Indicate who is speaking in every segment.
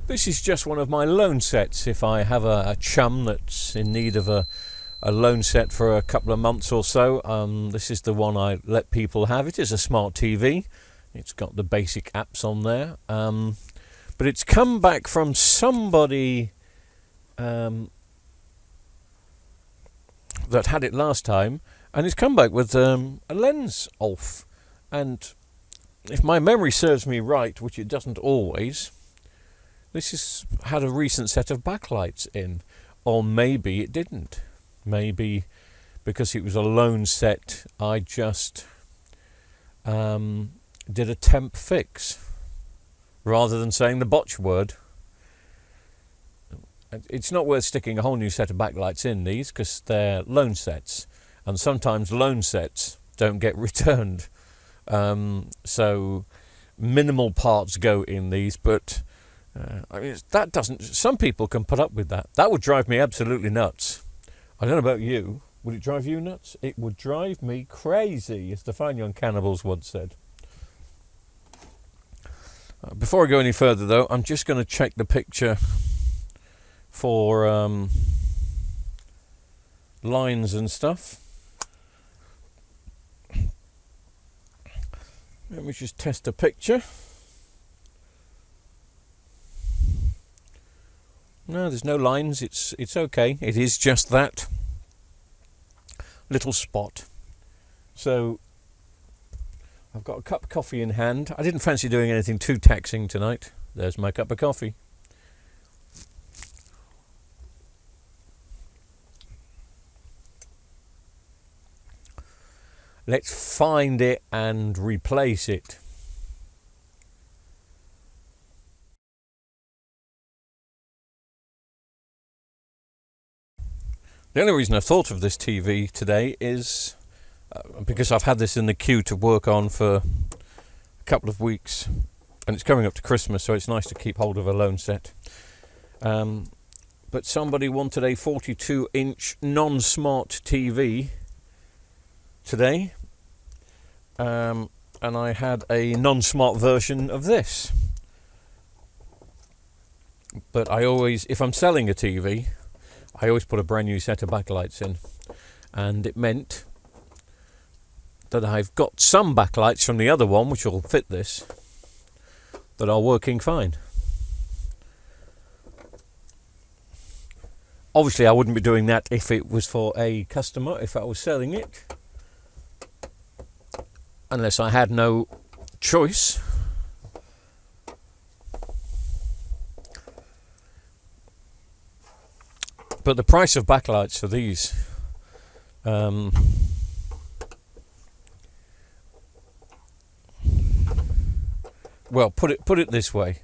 Speaker 1: This is just one of my loan sets. If I have a chum that's in need of a loan set for a couple of months or so, this is the one I let people have. It is a smart TV. It's got the basic apps on there. But it's come back from somebody that had it last time, and it's come back with a lens off. And if my memory serves me right, which it doesn't always, this has had a recent set of backlights in, or maybe it didn't. Maybe because it was a loan set, I just did a temp fix rather than saying the botch word. It's not worth sticking a whole new set of backlights in these because they're loan sets, and sometimes loan sets don't get returned. So minimal parts go in these, but I mean, that doesn't. Some people can put up with that. That would drive me absolutely nuts. I don't know about you. Would it drive you nuts? It would drive me crazy, as the Fine Young Cannibals once said. Before I go any further, though, I'm just going to check the picture for lines and stuff. Let me just test the picture. No, there's no lines. It's okay. It is just that little spot. So I've got a cup of coffee in hand. I didn't fancy doing anything too taxing tonight. There's my cup of coffee. Let's find it and replace it. The only reason I thought of this TV today is because I've had this in the queue to work on for a couple of weeks, and it's coming up to Christmas, so it's nice to keep hold of a loan set. But somebody wanted a 42-inch non-smart TV today, and I had a non-smart version of this. But I always, if I'm selling a TV, I always put a brand new set of backlights in, and it meant that I've got some backlights from the other one which will fit this that are working fine. Obviously I wouldn't be doing that if it was for a customer, if I was selling it, unless I had no choice. But the price of backlights for these, well, put it this way,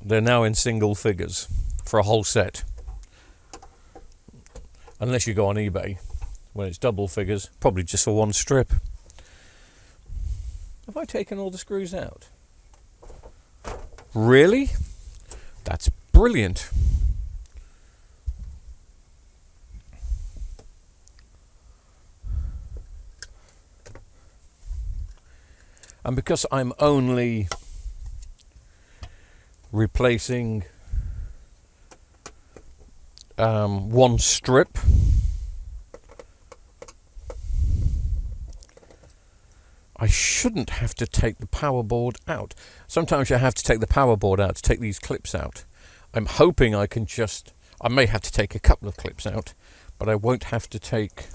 Speaker 1: they're now in single figures for a whole set. Unless you go on eBay, when it's double figures, probably just for one strip. Have I taken all the screws out? Really? That's brilliant. And because I'm only replacing one strip, I shouldn't have to take the power board out. Sometimes you have to take the power board out to take these clips out. I'm hoping I can I may have to take a couple of clips out, but I won't have to take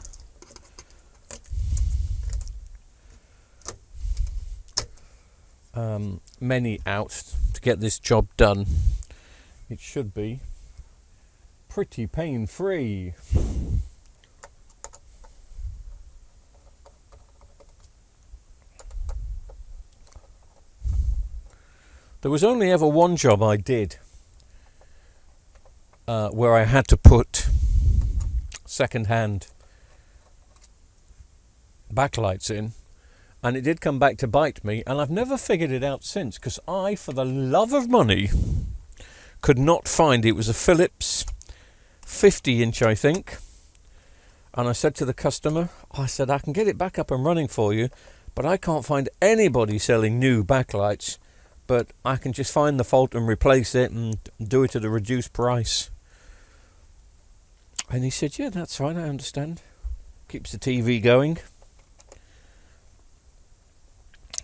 Speaker 1: many out to get this job done. It should be pretty pain-free. There was only ever one job I did where I had to put second-hand backlights in, and it did come back to bite me, and I've never figured it out since, because I, for the love of money, could not find it. Was a Philips 50-inch, I think. And I said to the customer, I said, I can get it back up and running for you, but I can't find anybody selling new backlights, but I can just find the fault and replace it and do it at a reduced price. And he said, yeah, that's fine, I understand. Keeps the TV going.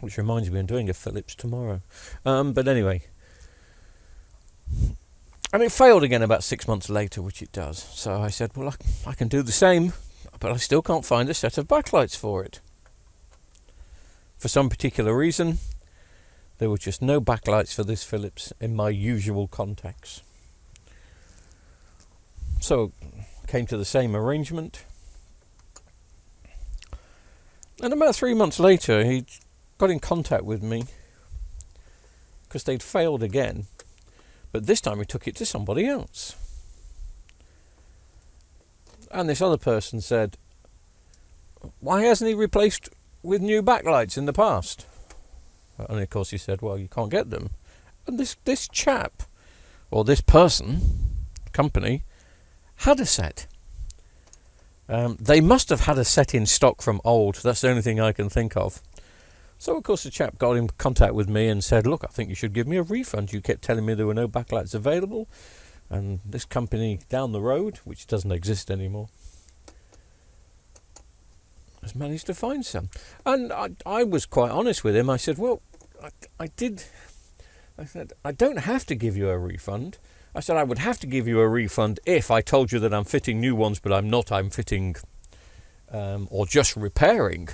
Speaker 1: Which reminds me, I'm doing a Philips tomorrow. But anyway. And it failed again about 6 months later, which it does. So I said, well, I can do the same, but I still can't find a set of backlights for it. For some particular reason, there were just no backlights for this Philips in my usual contacts. So came to the same arrangement. And about 3 months later, he got in contact with me because they'd failed again. But this time he took it to somebody else. And this other person said, why hasn't he replaced with new backlights in the past? And of course he said, well, you can't get them. And this chap, or this person, company, had a set. They must have had a set in stock from old. That's the only thing I can think of. So, of course, the chap got in contact with me and said, look, I think you should give me a refund. You kept telling me there were no backlights available. And this company down the road, which doesn't exist anymore, has managed to find some. And I was quite honest with him. I said, well, I said, I don't have to give you a refund. I said, I would have to give you a refund if I told you that I'm fitting new ones, but I'm not. I'm fitting or just repairing.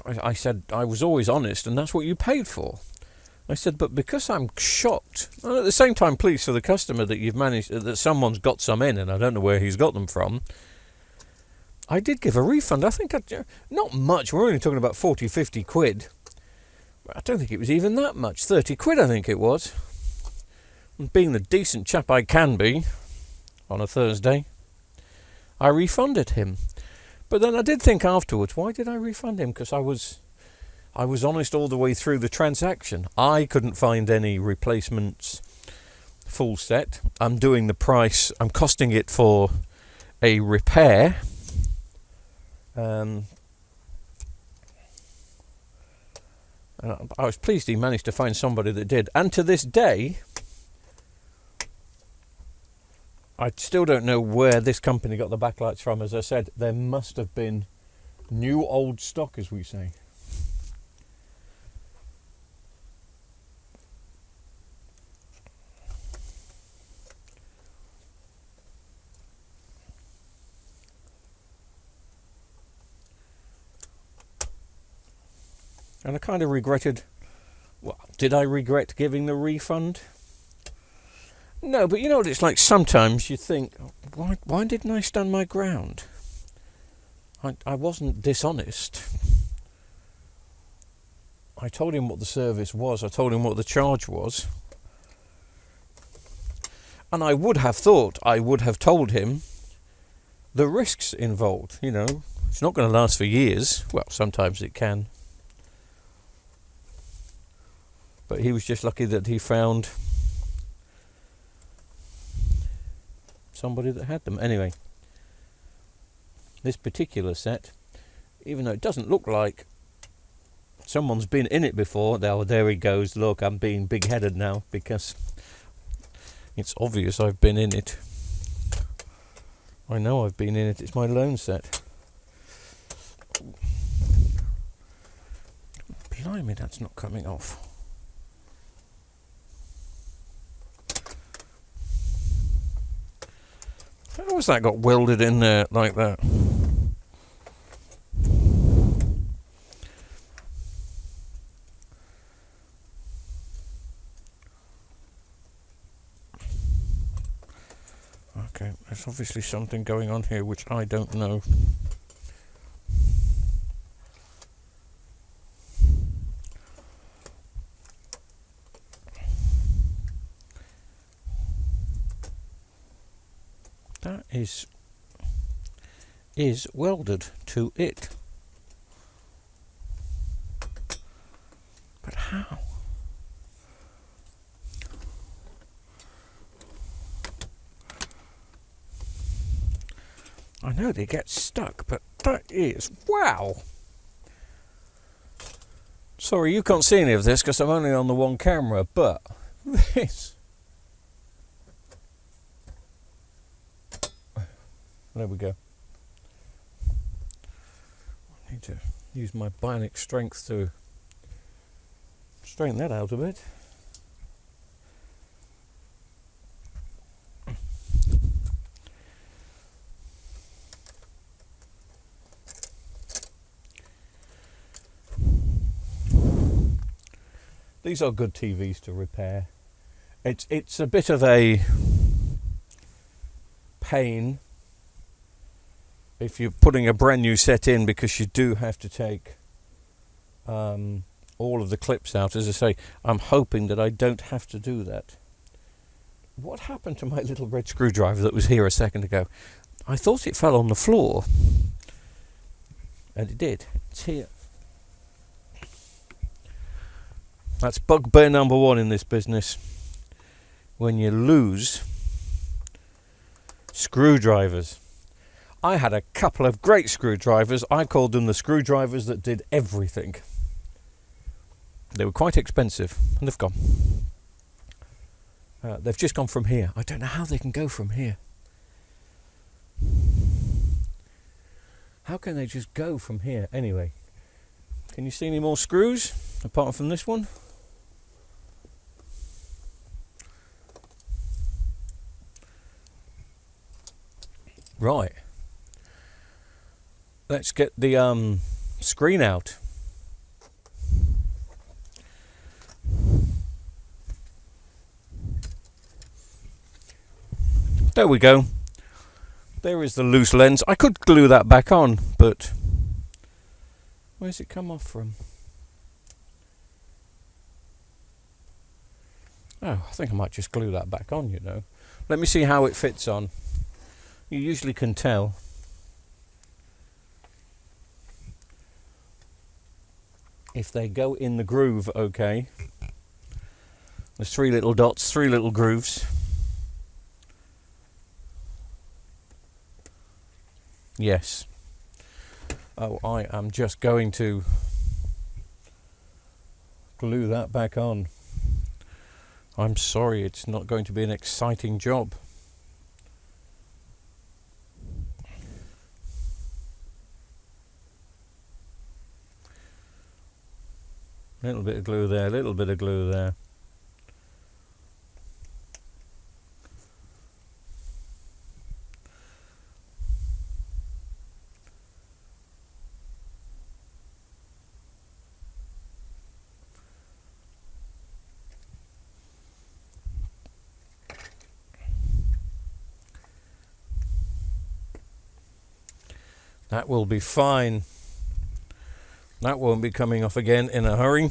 Speaker 1: I said, I was always honest, and that's what you paid for. I said, but because I'm shocked, and at the same time pleased for the customer that you've managed, that someone's got some in, and I don't know where he's got them from, I did give a refund. I think, not much, we're only talking about 40, 50 quid. I don't think it was even that much, 30 quid I think it was. And being the decent chap I can be, on a Thursday, I refunded him. But then I did think afterwards, why did I refund him? Because I was honest all the way through the transaction. I couldn't find any replacements full set. I'm doing the price. I'm costing it for a repair. I was pleased he managed to find somebody that did. And to this day, I still don't know where this company got the backlights from. As I said, there must have been new old stock, as we say. And I kind of regretted, well, did I regret giving the refund? No, but you know what it's like, sometimes you think, why didn't I stand my ground? I wasn't dishonest. I told him what the service was, I told him what the charge was. And I would have thought I would have told him the risks involved, you know. It's not going to last for years. Well, sometimes it can. But he was just lucky that he found somebody that had them. Anyway, this particular set, even though it doesn't look like someone's been in it before, there he goes, look, I'm being big-headed now, because it's obvious I've been in it. I know I've been in it, it's my loan set. Blimey, that's not coming off. How has that got welded in there like that? Okay, there's obviously something going on here which I don't know. That is is welded to it. But how? I know they get stuck, but that is... wow! Sorry, you can't see any of this because I'm only on the one camera, but this... there we go. I need to use my bionic strength to straighten that out a bit. These are good TVs to repair. It's a bit of a pain if you're putting a brand new set in, because you do have to take all of the clips out. As I say, I'm hoping that I don't have to do that. What happened to my little red screwdriver that was here a second ago? I thought it fell on the floor, and it did. It's here. That's bugbear number one in this business. When you lose screwdrivers. I had a couple of great screwdrivers. I called them the screwdrivers that did everything. They were quite expensive, and they've gone. They've just gone from here. I don't know how they can go from here. How can they just go from here? Anyway, can you see any more screws apart from this one? Right. Let's get the screen out. There we go. There is the loose lens. I could glue that back on, but where's it come off from? Oh, I think I might just glue that back on, you know. Let me see how it fits on. You usually can tell. If they go in the groove, okay. There's 3 little dots, 3 little grooves. Yes. Oh, I am just going to glue that back on. I'm sorry, it's not going to be an exciting job. Little bit of glue there, little bit of glue there. That will be fine. That won't be coming off again in a hurry.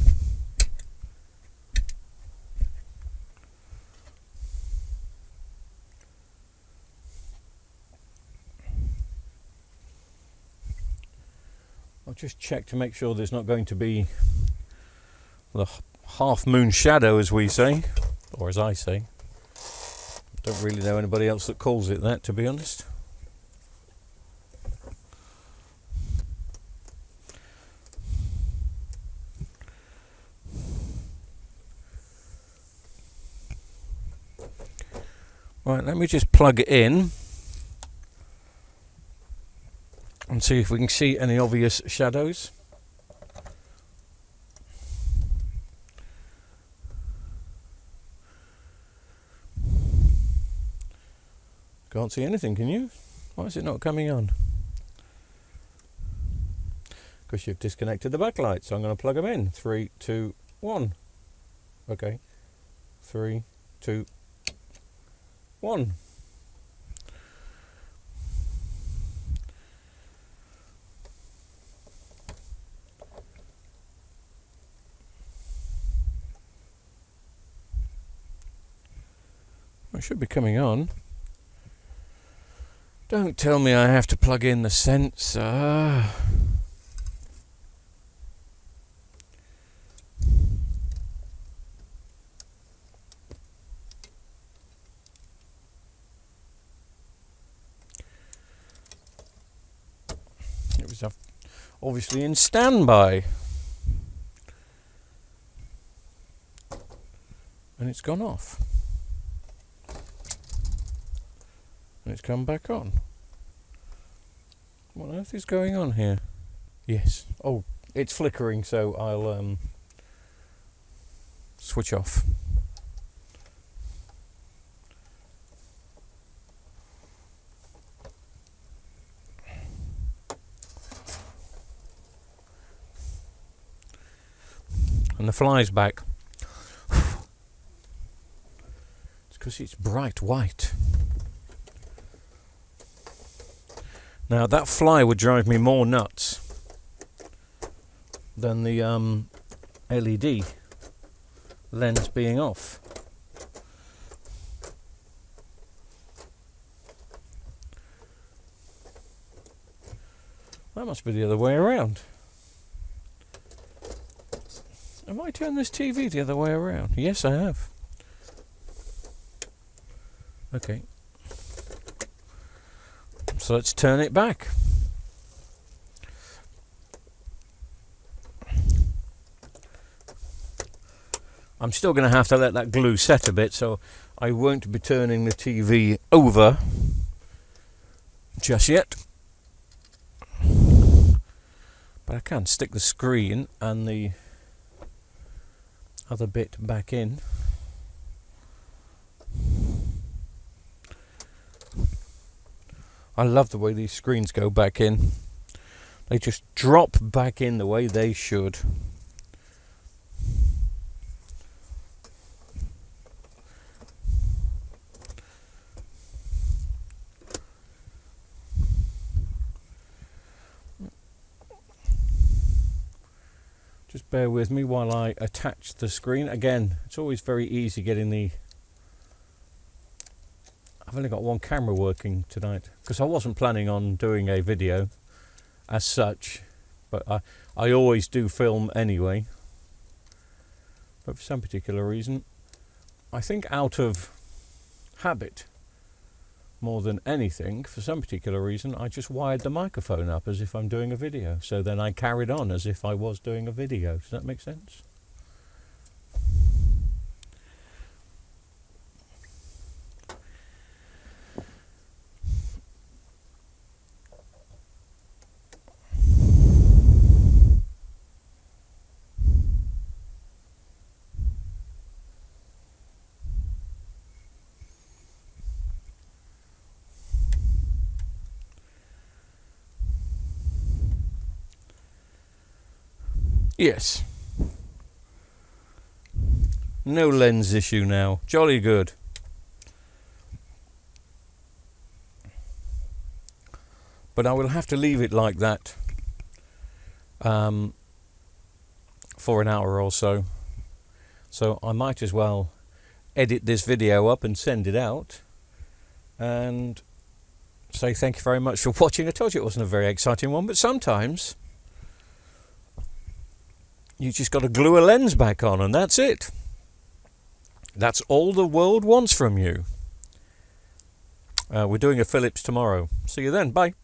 Speaker 1: I'll just check to make sure there's not going to be the half moon shadow, as we say, or as I say. Don't really know anybody else that calls it that, to be honest. Right, let me just plug it in and see if we can see any obvious shadows. Can't see anything, can you? Why is it not coming on? Because you've disconnected the backlight, so I'm going to plug them in. 3, 2, 1. Okay. 3, 2, 1. It should be coming on. Don't tell me I have to plug in the sensor. It was obviously in standby. And it's gone off. And it's come back on. What on earth is going on here? Yes. Oh, it's flickering, so I'll switch off. And the fly's back. It's because it's bright white. Now that fly would drive me more nuts than the LED lens being off. That must be the other way around. Have I turned this TV the other way around? Yes, I have. Okay. So let's turn it back. I'm still going to have to let that glue set a bit, so I won't be turning the TV over just yet. But I can stick the screen and the other bit back in. I love the way these screens go back in. They just drop back in the way they should. Just bear with me while I attach the screen. Again, it's always very easy getting the... I've only got one camera working tonight because I wasn't planning on doing a video as such, but I always do film anyway. But for some particular reason, I think out of habit more than anything, for some particular reason, I just wired the microphone up as if I'm doing a video. So then I carried on as if I was doing a video. Does that make sense? Yes. No lens issue now. Jolly good. But I will have to leave it like that for an hour or so. So I might as well edit this video up and send it out and say thank you very much for watching. I told you it wasn't a very exciting one, but sometimes you just got to glue a lens back on and that's it. That's all the world wants from you. We're doing a Philips tomorrow. See you then. Bye.